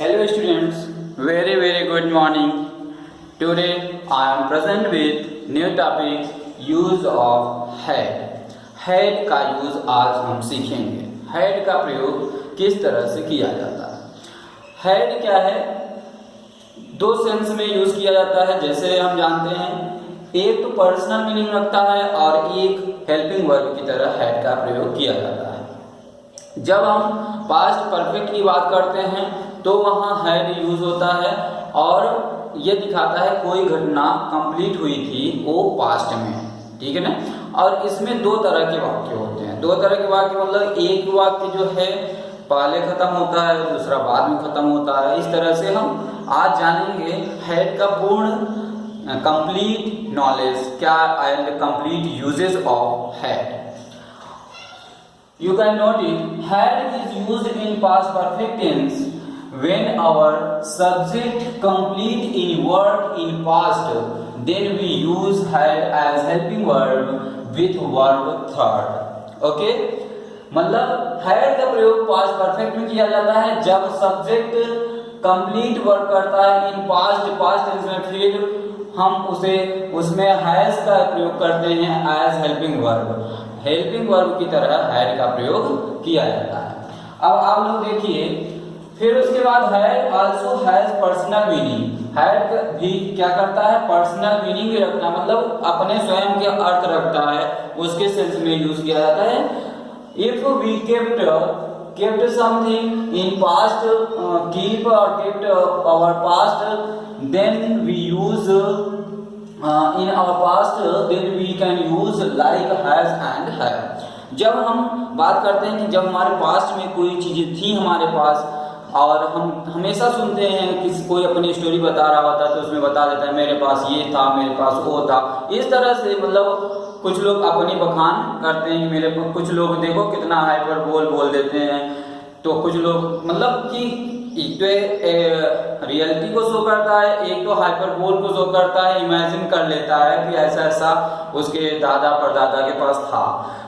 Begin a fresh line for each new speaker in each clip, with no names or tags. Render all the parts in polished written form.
Hello students, very good morning. Today I am present with new topic use of head. Head का use आज हम सीखेंगे. Head का प्रयोग किस तरह से किया जाता है. हेड क्या है, दो सेंस में यूज किया जाता है. जैसे हम जानते हैं, एक तो पर्सनल मीनिंग रखता है और एक हेल्पिंग वर्ब की तरह हेड का प्रयोग किया जाता है. जब हम पास्ट परफेक्ट की बात करते हैं तो वहाँ हेड यूज होता है और ये दिखाता है कोई घटना कंप्लीट हुई थी वो पास्ट में, ठीक है ना. और इसमें दो तरह के वाक्य होते हैं. दो तरह के वाक्य मतलब एक वाक्य जो है पहले खत्म होता है, दूसरा बाद में खत्म होता है. इस तरह से हम आज जानेंगे हेड का पूर्ण कंप्लीट नॉलेज क्या and complete uses of head. You can note it, had is used in past perfect tense when our subject complete in work in past, then we use had as helping verb with verb third. Okay? मतलब had का प्रयोग past perfect में किया जाता है जब subject complete work करता है इन पास्ट टेंस में, फिर हम उसमें हैज का प्रयोग करते हैं as helping verb. Helping verb की तरह हैड का प्रयोग किया जाता है. अब आप लोग देखिए, फिर उसके बाद had also has personal meaning. Had भी क्या करता है, पर्सनल मीनिंग भी रखता है, मतलब अपने स्वयं के अर्थ रखता है, उसके सेंस में यूज किया जाता है. If we kept something in past, keep or kept our past, then we use in our past, then we can use like has and have. जब हम बात करते हैं कि जब हमारे पास्ट में कोई चीजें थी हमारे पास, और हम हमेशा सुनते हैं कि कोई अपनी स्टोरी बता रहा होता है तो उसमें बता देता है मेरे पास ये था, मेरे पास वो था. इस तरह से मतलब कुछ लोग अपनी बखान करते हैं मेरे, कुछ लोग देखो कितना हाइपरबोल बोल देते हैं. तो कुछ लोग मतलब कि एक तो रियलिटी को शो करता है, एक तो हाइपरबोल को शो करता है, इमेजिन कर लेता है कि ऐसा ऐसा उसके दादा परदादा के पास था.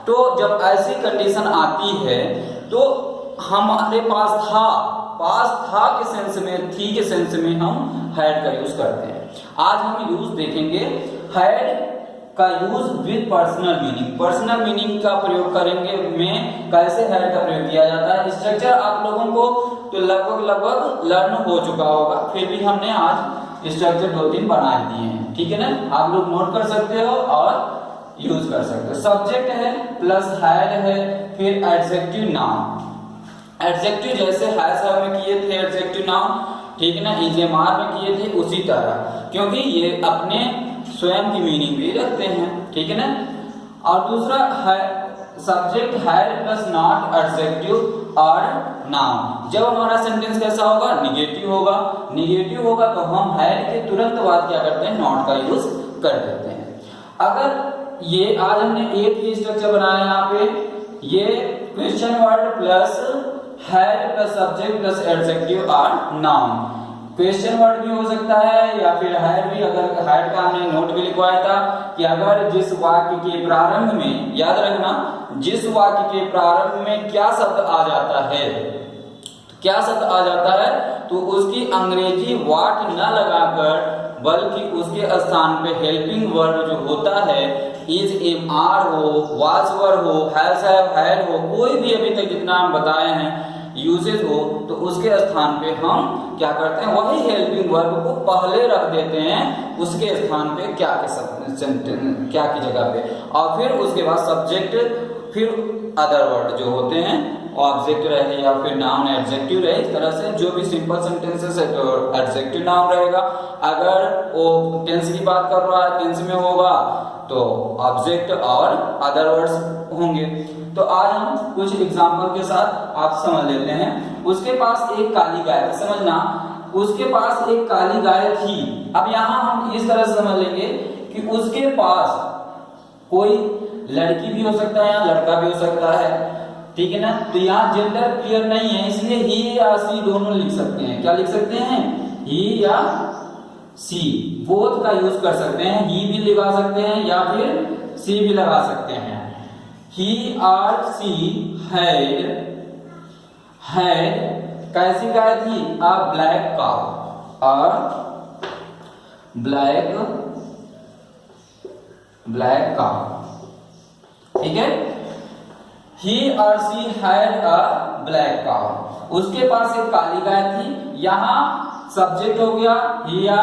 तो जब ऐसी कंडीशन आती है तो हमारे पास था के सेंस में, थी के सेंस में हम हैड का यूज करते हैं. आज हम यूज देखेंगे हैड का use with personal meaning. Personal meaning का प्रयोग करेंगे में कैसे हैड का प्रयोग किया जाता है. स्ट्रक्चर आप लोगों को तो लगभग लर्न हो चुका होगा, फिर भी हमने आज स्ट्रक्चर 2-3 बना दिए हैं, ठीक है ना. आप लोग नोट कर सकते हो और यूज कर सकते हो. सब्जेक्ट है प्लस हैड है, फिर एडजेक्टिव नाउन. एडजेक्टिव जैसे हैज में किए थे एडजेक्टिव नाउन, ठीक है ना, इजमार में किए थे उसी तरह, क्योंकि ये अपने स्वयं की मीनिंग भी रखते हैं, ठीक है ना. और दूसरा है subject had plus not adjective और नाउन. जब हमारा सेंटेंस कैसा होगा, निगेटिव होगा. निगेटिव होगा तो हम हैड के तुरंत बाद क्या करते हैं, नॉट का यूज कर देते हैं. अगर ये आज हमने एक ही स्ट्रक्चर बनाया यहाँ पे, ये question word plus had plus subject plus adjective और नाउन. क्वेश्चन वर्ड भी हो सकता है या फिर हैड भी. अगर हैड का हमने नोट भी लिखवाया था कि अगर जिस वाक्य के प्रारंभ में, याद रखना, जिस वाक्य के प्रारंभ में क्या शब्द आ जाता है, क्या शब्द आ जाता है, तो उसकी अंग्रेजी वाट न लगाकर बल्कि उसके स्थान पे हेल्पिंग वर्ब जो होता है, इज, एम, आर हो, वाज वर हो, हैज हैव हैड हो, कोई भी अभी तक जितना हम बताए हैं यूजेज हो, तो उसके स्थान पे हम क्या करते हैं, वही हेल्पिंग वर्ब को पहले रख देते हैं उसके स्थान पे क्या की जगह पे, और फिर उसके बाद सब्जेक्ट, फिर अदर वर्ड जो होते हैं ऑब्जेक्ट रहे या फिर नाउन एडजेक्टिव रहे. इस तरह से जो भी सिंपल सेंटेंसेस है तो एडजेक्टिव नाउन रहेगा. अगर वो टेंस की बात कर रहा है, टेंस में होगा तो ऑब्जेक्ट और अदर वर्ड्स होंगे. तो आज हम कुछ एग्जांपल के साथ आप समझ लेते हैं. उसके पास एक काली गाय, समझना, उसके पास एक काली गाय थी. अब यहाँ हम इस तरह से समझ लेंगे कि उसके पास कोई लड़की भी हो सकता है या लड़का भी हो सकता है, ठीक है ना. तो यहाँ जेंडर क्लियर नहीं है, इसलिए ही या सी दोनों लिख सकते हैं. क्या लिख सकते हैं, ही या सी, बोथ का यूज कर सकते हैं. ही भी लगा सकते हैं या फिर सी भी लगा सकते हैं. He or she had कैसी गाय थी? अ ब्लैक काउ, अ ब्लैक काउ, ठीक है। ही और she had a black cow, उसके पास एक काली गाय थी। यहाँ सब्जेक्ट हो गया ही या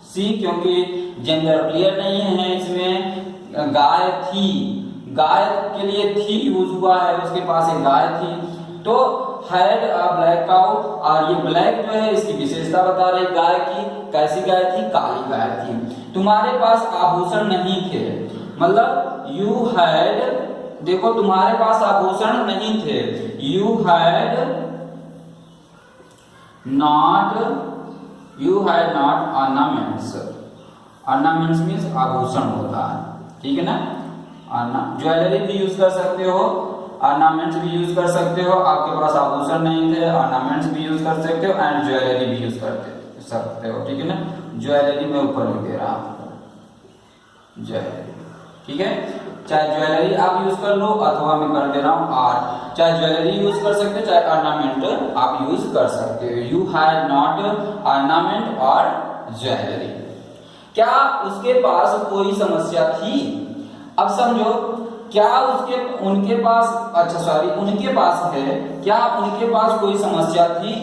सी, क्योंकि जेंडर क्लियर नहीं है इसमें। गाय थी, गाय के लिए थी यूज हुआ है, उसके पास एक गाय थी, तो हैड अ ब्लैक काउ। और ये ब्लैक जो है इसकी विशेषता बता रही गाय की। कैसी गाय थी? काली गाय थी। तुम्हारे पास आभूषण नहीं थे, मतलब यू हैड, देखो तुम्हारे पास आभूषण नहीं थे, you had not ornaments. Ornaments means आभूषण होता है, ठीक है ना। ज्वेलरी भी यूज कर सकते हो, ऑर्नामेंट्स भी यूज कर सकते हो। आपके पास आभूषण नहीं थे, ऑर्नामेंट्स भी यूज कर सकते हो एंड ज्वेलरी भी यूज कर सकते हो, ठीक है ना। ज्वेलरी में ऊपर लिख दे रहा हूं, ज्वेलरी, ठीक है। चाहे ज्वेलरी आप यूज कर लो अथवा मैं कर दे रहा हूं आर्ट, चाहे ज्वेलरी यूज कर सकते हो, चाहे ऑर्नामेंट आप यूज कर सकते हो। यू हैड नॉट ऑर्नामेंट और ज्वेलरी। क्या उसके पास कोई समस्या थी? अब समझो, क्या उनके पास, अच्छा सॉरी, उनके पास है, क्या उनके पास कोई समस्या थी?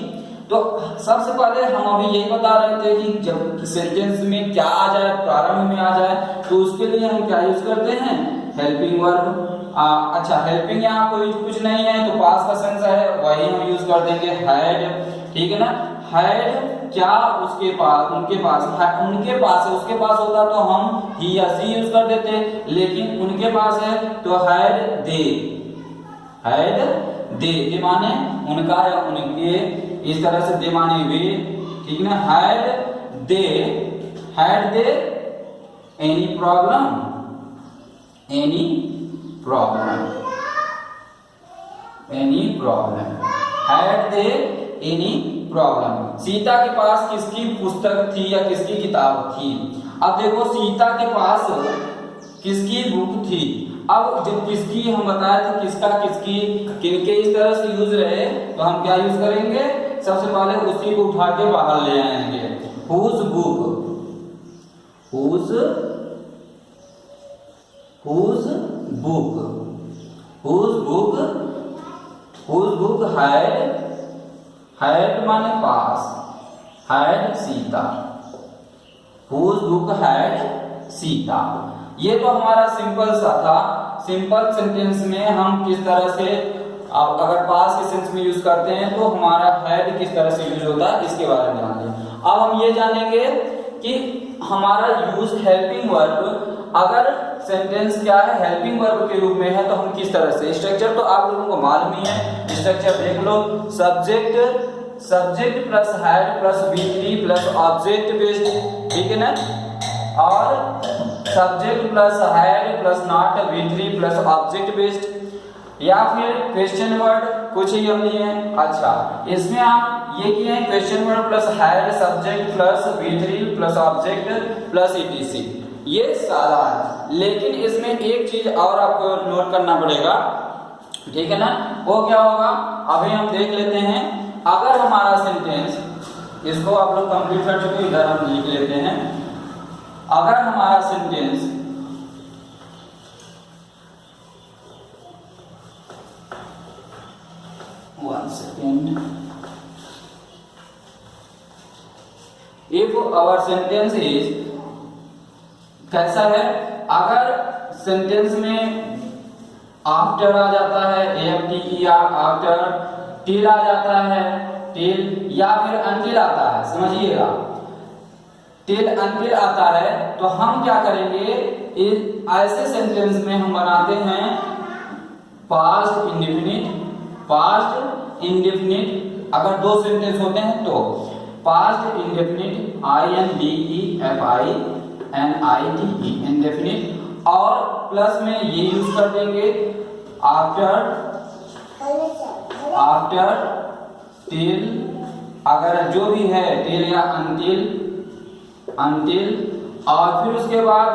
तो सबसे पहले हम अभी यही बता रहे थे कि जब सेंटेंस में क्या आ जाए, प्रारंभ में आ जाए, तो उसके लिए हम क्या यूज करते हैं? Helping verb. अच्छा, हेल्पिंग यहाँ कोई कुछ नहीं है तो पास का सेंस है, वही हम यूज कर देंगे हैड, ठीक है ना। हैड क्या उसके पास, उनके पास है, उसके पास होता तो हम ही या सी यूज कर देते, लेकिन उनके पास है तो हैड दे। दे माने उनका या उनके, इस तरह से दे माने वे, ठीक ना। Had they any problem, had they any problem. Sita के पास किसकी पुस्तक थी या किसकी किताब थी? अब देखो, सीता के पास किसकी बुक थी। अब जब किसकी हम बताए थे, किसका किसकी किनके इस तरह से यूज रहे, तो हम क्या यूज करेंगे? सबसे पहले उसी को उठा के बाहर ले आएंगे। हुज बुक हैड माने पास, had Sita, whose book had Sita. ये तो हमारा सिंपल सा था। सिंपल सेंटेंस में हम किस तरह से, अगर पास के सेंस में यूज करते हैं तो हमारा हैड किस तरह से यूज होता है, इसके बारे में जानेंगे। अब हम ये जानेंगे कि हमारा यूज हेल्पिंग वर्ब, अगर सेंटेंस क्या है, हेल्पिंग वर्ब के रूप में है, तो हम किस तरह से, स्ट्रक्चर तो आप लोगों को मालूम ही है, स्ट्रक्चर देख लो। Subject plus had plus V3 plus object based, ठीक है ना। और subject plus had plus not V3 plus object based, या फिर क्वेश्चन वर्ड कुछ ही हम लिए हैं। अच्छा, इसमें आप ये किए हैं question word plus had subject plus V3 plus object plus ETC, ये सारा है। लेकिन इसमें एक चीज और आपको नोट करना पड़ेगा, ठीक है ना। वो क्या होगा, अभी हम देख लेते हैं। अगर हमारा सेंटेंस, इसको आप लोग कंप्लीट कर चुके, इधर हम लिख लेते हैं। अगर हमारा sentence if our sentence is, कैसा है, अगर सेंटेंस में आफ्टर आ जाता है, AFTER, आफ्टर, टिल आ जाता है, टिल, या फिर अनटिल आता है, समझिएगा, टिल अनटिल आता है, तो हम क्या करेंगे, ऐसे सेंटेंस में हम बनाते हैं पास्ट इंडेफिनिट। अगर दो सेंटेंस होते हैं तो पास्ट इंडेफिनिट, INDEFINITE, इंडेफिनिट, और प्लस में ये यूज कर देंगे आफ्टर टिल, अगर जो भी है टिल या अनटिल, और फिर उसके बाद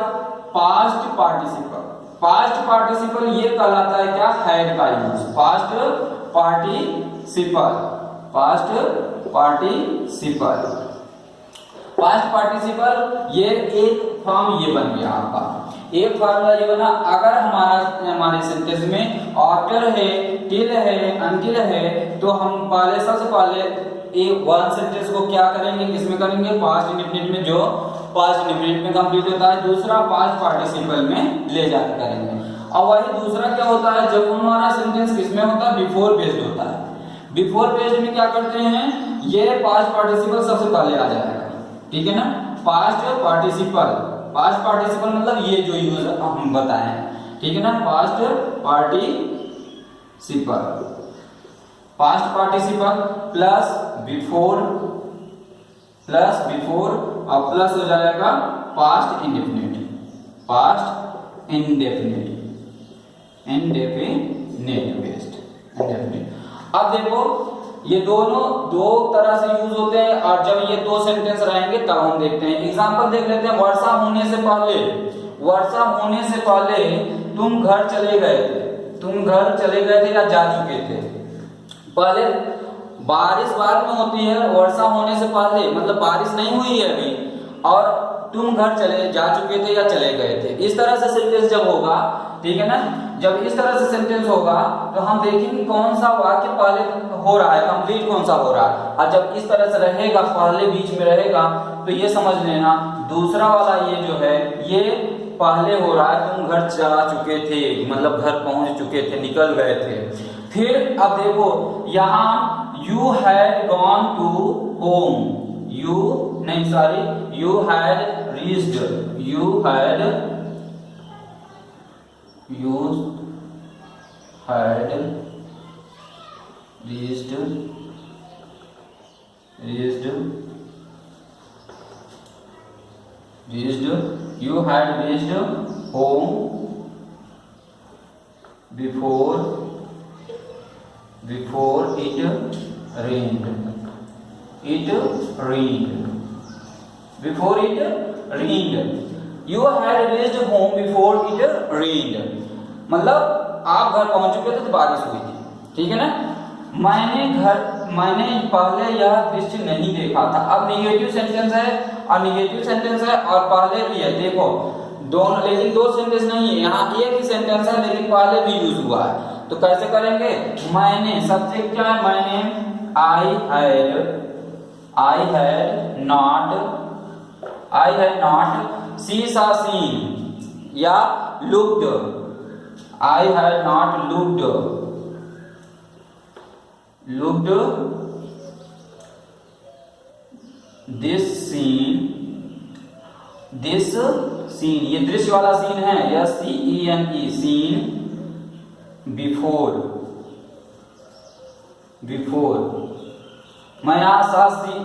पास्ट पार्टिसिपल ये कहलाता है क्या, हैड का use. Past past participle. Past participle ये एक फॉर्म ये बन गया आपका, एक फार्मूला ये बना। अगर हमारे सेंटेंस में आफ्टर है, टिल है, अनटिल है, तो हम पहले सबसे पहले एक वन सेंटेंस को क्या करेंगे, किसमें करेंगे, पास्ट इंडेफिनिट में, जो पास्ट इंडेफिनिट में कंप्लीट होता है। दूसरा पास्ट पार्टिसिपल में ले जाकर करेंगे। और वही दूसरा क्या होता है, जब हमारा सेंटेंस किसमें होता है, बिफोर बेस्ड होता है। बिफोर बेस्ड में क्या करते हैं, ये पास्ट पार्टिसिपल सबसे पहले आ जाएगा, ठीक है ना। पास्ट पार्टिसिपल, पास्ट पार्टिसिपल मतलब ये जो यूज हम बताए हैं, ठीक है ना। Past participle, past participle plus before और प्लस हो जाएगा past indefinite, past indefinite, indefinite based, indefinite. अब देखो ये दोनों दो तरह से यूज होते हैं, और जब ये दो सेंटेंस रहेंगे तब हम देखते हैं। एग्जांपल देख लेते हैं। वर्षा होने से पहले, वर्षा होने से पहले तुम घर चले गए थे, तुम घर चले गए थे या जा चुके थे। पहले बारिश बाद में होती है, वर्षा होने से पहले मतलब बारिश नहीं हुई है अभी, और तुम घर चले जा चुके थे या चले गए थे। इस तरह से सेंटेंस जब होगा, ठीक है ना, जब इस तरह से सेंटेंस होगा तो हम देखेंगे कौन सा वाक्य पहले हो रहा है, कंप्लीट कौन सा हो रहा है। और जब इस तरह से रहेगा, पहले बीच में रहेगा, तो ये समझ लेना दूसरा वाला ये जो है ये पहले हो रहा है, तुम घर जा चुके थे मतलब घर पहुंच चुके थे, निकल गए थे। फिर अब देखो यहाँ you had gone to home, you नहीं sorry, you had reached, you had reached you had reached home before it rained, before it rained, you had reached home before it rained, मतलब आप घर पहुंच चुके थे तो बारिश हुई थी, ठीक है ना। मैंने पहले यह दृश्य नहीं देखा था। अब निगेटिव सेंटेंस है और निगेटिव सेंटेंस है और पहले भी है, देखो दोनों, लेकिन दो सेंटेंस नहीं है, यहाँ एक ही सेंटेंस है लेकिन पहले भी यूज हुआ है। तो कैसे करेंगे, मैंने, सब्जेक्ट क्या है, मैंने, I had not she saw seen या looked, I had not looked this scene, ये दृश्य वाला सीन है, SCENE, सीन, before मैं यहाँ सा सीन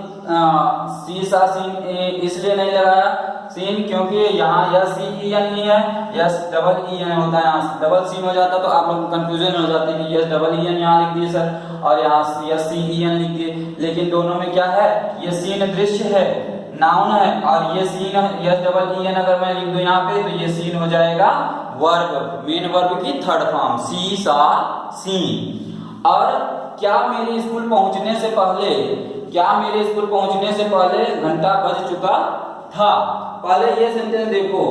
इसलिए नहीं लगाया सीन, क्योंकि यहाँ SCEN नहीं है, SEEN होता है, यहाँ डबल सीन हो जाता तो आप लोग कंफ्यूजन हो जाते कि SEEN यहाँ लिख दिए सर और यहाँ SCEN लिख दिए। लेकिन दोनों में क्या है, ये सीन दृश्य है, नाउन है, और ये सीन SEEN अगर मैं लिख दूं यहाँ पे तो ये सीन हो जाएगा वर्ब, मेन वर्ब की थर्ड फॉर्म, सी सा सीन। और क्या मेरे स्कूल पहुंचने से पहले घंटा बज चुका था। पहले ये सेंटेंस देखो,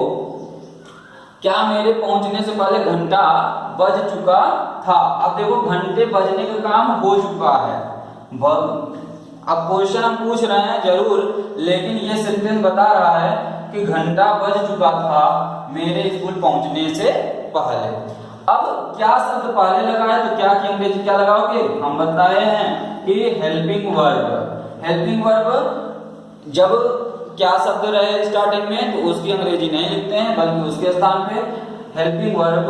क्या मेरे पहुंचने से पहले घंटा बज चुका था। अब देखो घंटे बजने का काम हो चुका है, अब क्वेश्चन हम पूछ रहे हैं जरूर, लेकिन ये सेंटेंस बता रहा है कि घंटा बज चुका था मेरे स्कूल पहुंचने से पहले। अब क्या शब्द पहले लगाए तो क्या की अंग्रेजी क्या लगाओगे, हम बताए हैं कि हेल्पिंग वर्ब। हेल्पिंग वर्ब जब क्या शब्द रहे स्टार्टिंग में तो उसकी अंग्रेजी नहीं लिखते हैं, बल्कि उसके स्थान पे हेल्पिंग वर्ब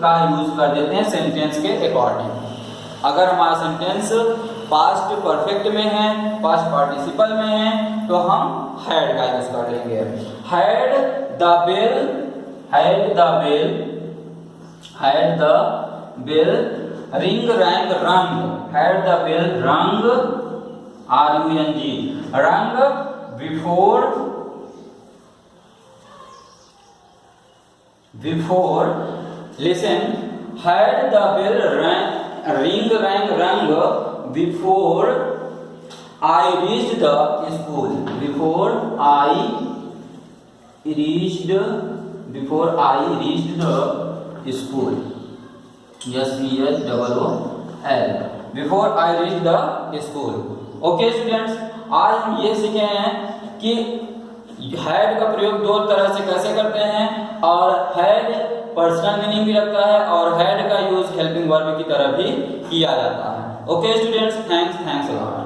का यूज कर देते हैं सेंटेंस के अकॉर्डिंग। अगर हमारा सेंटेंस पास्ट परफेक्ट में है, पास्ट पार्टिसिपल में है, तो हम हैड का यूज कर लेंगे। Had the bell ring rang rung, had the bell rung RUNG, रंग before listen, had the bell ring rang before I reached the school. Before I reached the school. S-C-H-O-O-L. Before I reached the school. Okay students, आज हम ये सीखे हैं कि had का प्रयोग दो तरह से कैसे करते हैं, और हैड पर्सनल मीनिंग भी रखता है और हैड का यूज हेल्पिंग वर्ब की तरह भी किया जाता है. Okay students, thanks a lot.